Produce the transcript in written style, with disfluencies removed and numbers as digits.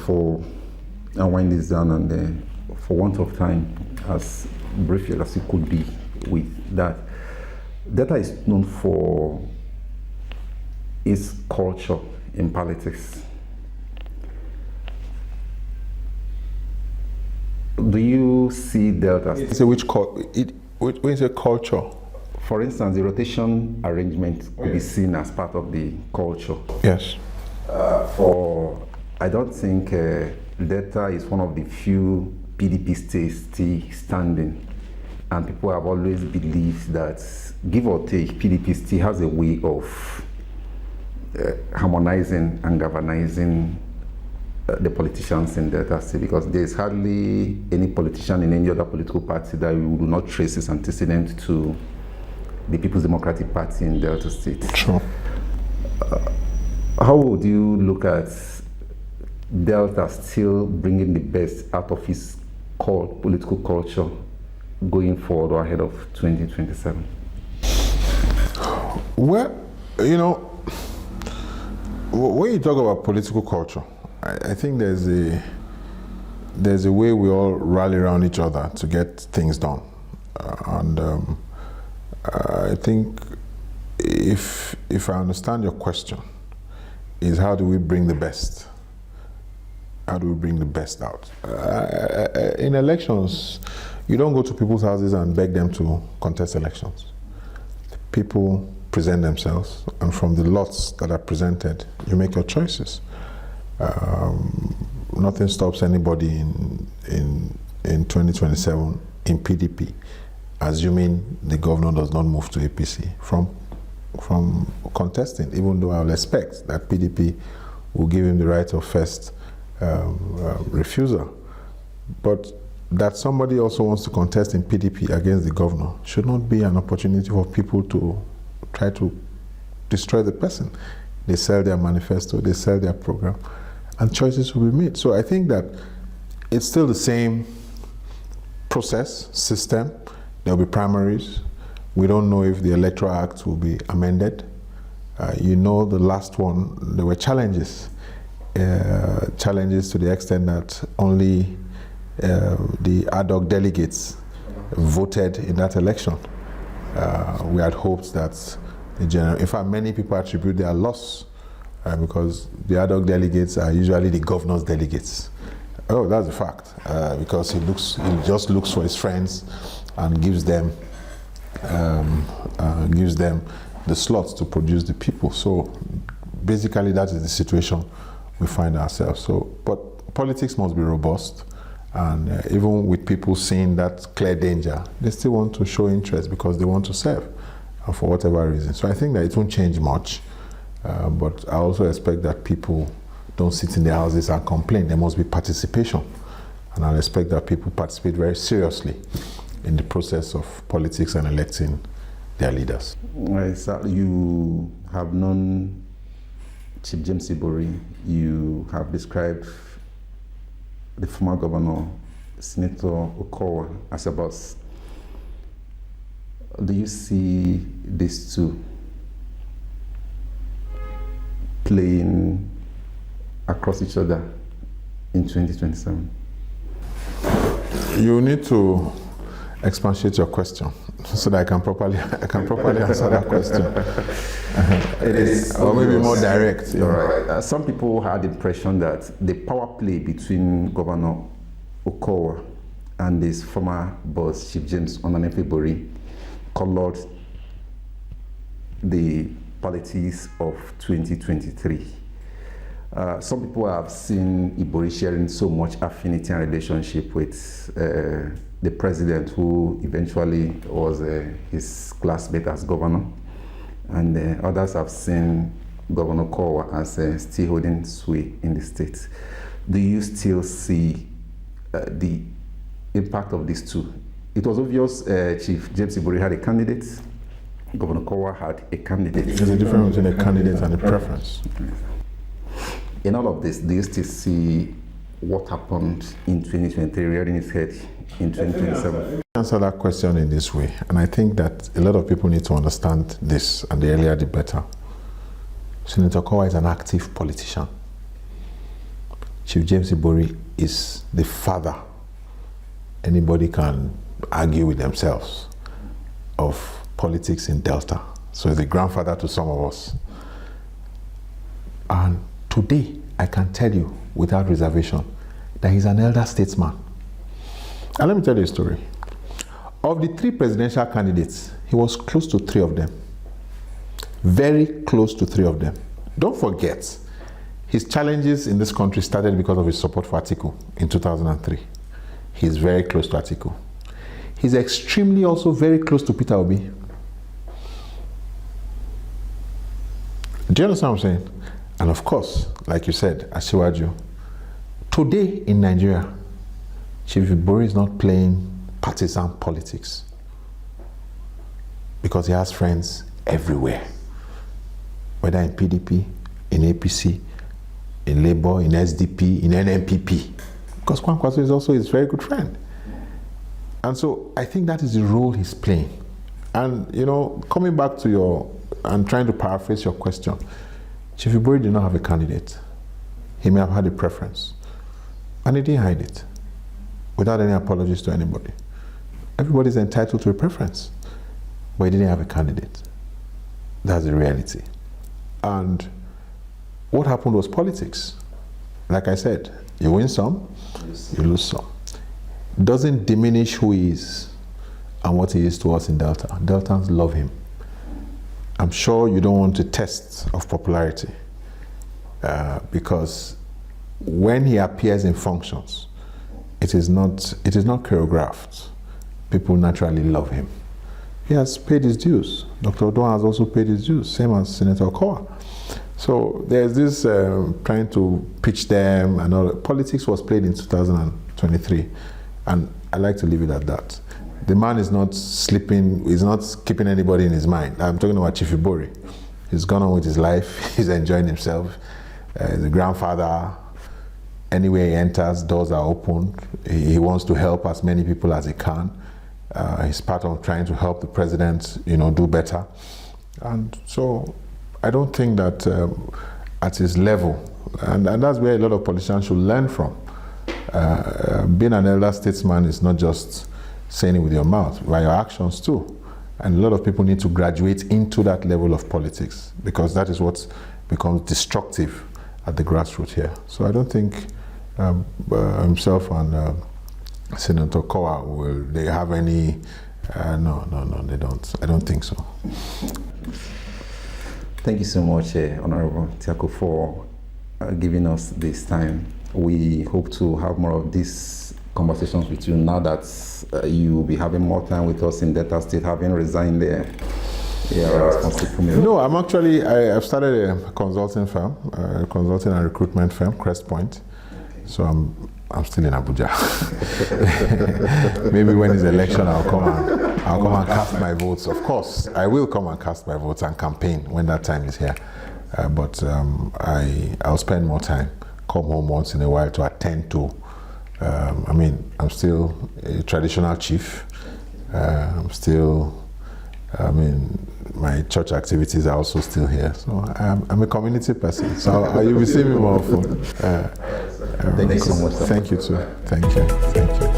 before I wind this down, and for want of time, as brief as it could be with that, Delta is known for its culture in politics. Do you see Delta? So which is a culture? For instance, the rotation arrangement could be seen as part of the culture. Yes. I don't think Delta is one of the few PDP states still standing, and people have always believed that, give or take, PDP still has a way of harmonizing and galvanizing the politicians in Delta State, because there is hardly any politician in any other political party that we do not trace his antecedent to the People's Democratic Party in Delta State. Sure. How would you look at Delta still bringing the best out of its political culture going forward or ahead of 2027? Well, you know, when you talk about political culture, I think there's a way we all rally around each other to get things done, and I think if I understand your question, is how do we bring the best? How do we bring the best out? In elections, you don't go to people's houses and beg them to contest elections. People present themselves, and from the lots that are presented, you make your choices. Nothing stops anybody in 2027 in PDP, assuming the governor does not move to APC, from contesting, even though I'll expect that PDP will give him the right of first refusal. But that somebody also wants to contest in PDP against the governor should not be an opportunity for people to try to destroy the person. They sell their manifesto, they sell their program, and choices will be made. So I think that it's still the same process, system. There'll be primaries. We don't know if the Electoral Act will be amended. You know, the last one, there were challenges. Challenges to the extent that only the ad hoc delegates voted in that election. We had hoped that the general, in fact, many people attribute their loss because the ad hoc delegates are usually the governor's delegates. Oh, that's a fact, because he just looks for his friends and gives them the slots to produce the people. So basically, that is the situation we find ourselves. So, but politics must be robust, and even with people seeing that clear danger, they still want to show interest because they want to serve, for whatever reason. So I think that it won't change much, but I also expect that people don't sit in their houses and complain. There must be participation, and I expect that people participate very seriously in the process of politics and electing their leaders. Right, so you have known Chief James Ibori. You have described the former governor, Senator Okowa, as a boss. Do you see these two playing across each other in 2027? You need to expatiate your question so that I can properly answer that question. It is, or maybe more direct. Right. Some people had the impression that the power play between Governor Okowa and his former boss, Chief James Ibori, colored the politics of 2023. Some people have seen Ibori sharing so much affinity and relationship with the president, who eventually was his classmate as governor, and others have seen Governor Okowa as still holding sway in the state. Do you still see the impact of these two? It was obvious Chief James Ibori had a candidate, Governor Okowa had a candidate. There's a difference between a candidate and a preference. In all of this, do you still see what happened in 2023 rearing its head in 2027? Answer that question in this way, and I think that a lot of people need to understand this, and the earlier the better. Senator Okowa is an active politician. Chief James Ibori is the father, anybody can argue with themselves, of politics in Delta. So he's the grandfather to some of us. And today, I can tell you without reservation that he's an elder statesman. And let me tell you a story. Of the 3 presidential candidates, he was close to 3 of them. Very close to 3 of them. Don't forget, his challenges in this country started because of his support for Atiku in 2003. He's very close to Atiku. He's extremely also very close to Peter Obi. Do you understand what I'm saying? And of course, like you said, Asiwaju, today in Nigeria, Chief Ibori is not playing partisan politics because he has friends everywhere, whether in PDP, in APC, in Labour, in SDP, in NNPP, because Kwankwaso is also his very good friend. And so I think that is the role he's playing. And you know, coming back to your, and trying to paraphrase your question, Chief Ibori did not have a candidate. He may have had a preference, and he didn't hide it without any apologies to anybody. Everybody's entitled to a preference, but he didn't have a candidate. That's the reality. And what happened was politics. Like I said, you win some, you lose some. Doesn't diminish who he is and what he is to us in Delta. Deltans love him. I'm sure you don't want a test of popularity because when he appears in functions, it is not choreographed. People naturally love him. He has paid his dues. Dr. Odon has also paid his dues, same as Senator Okowa. So there's this trying to pitch them, and all. Politics was played in 2023, and I like to leave it at that. The man is not sleeping, he's not keeping anybody in his mind. I'm talking about Chief Ibori. He's gone on with his life, he's enjoying himself. He's a grandfather. Anywhere he enters, doors are open. He wants to help as many people as he can. He's part of trying to help the president, you know, do better. And so I don't think that at his level, and that's where a lot of politicians should learn from. Being an elder statesman is not just saying it with your mouth, by your actions too. And a lot of people need to graduate into that level of politics because that is what becomes destructive at the grassroots here. So I don't think himself and Senator Okowa will they have any? No, they don't. I don't think so. Thank you so much, Honorable Tiako, for giving us this time. We hope to have more of these conversations with you now that you will be having more time with us in Delta State, having resigned there. No, I'm actually, I've started a consulting firm, a consulting and recruitment firm, Crest Point. So I'm still in Abuja. Maybe when it's election, I'll come and cast my votes. Of course, I will come and cast my votes and campaign when that time is here. But I'll spend more time, come home once in a while to attend to. I'm still a traditional chief. My church activities are also still here. So I'm a community person. So you'll be seeing me more often. Thank you so much. Thank you too. Thank you.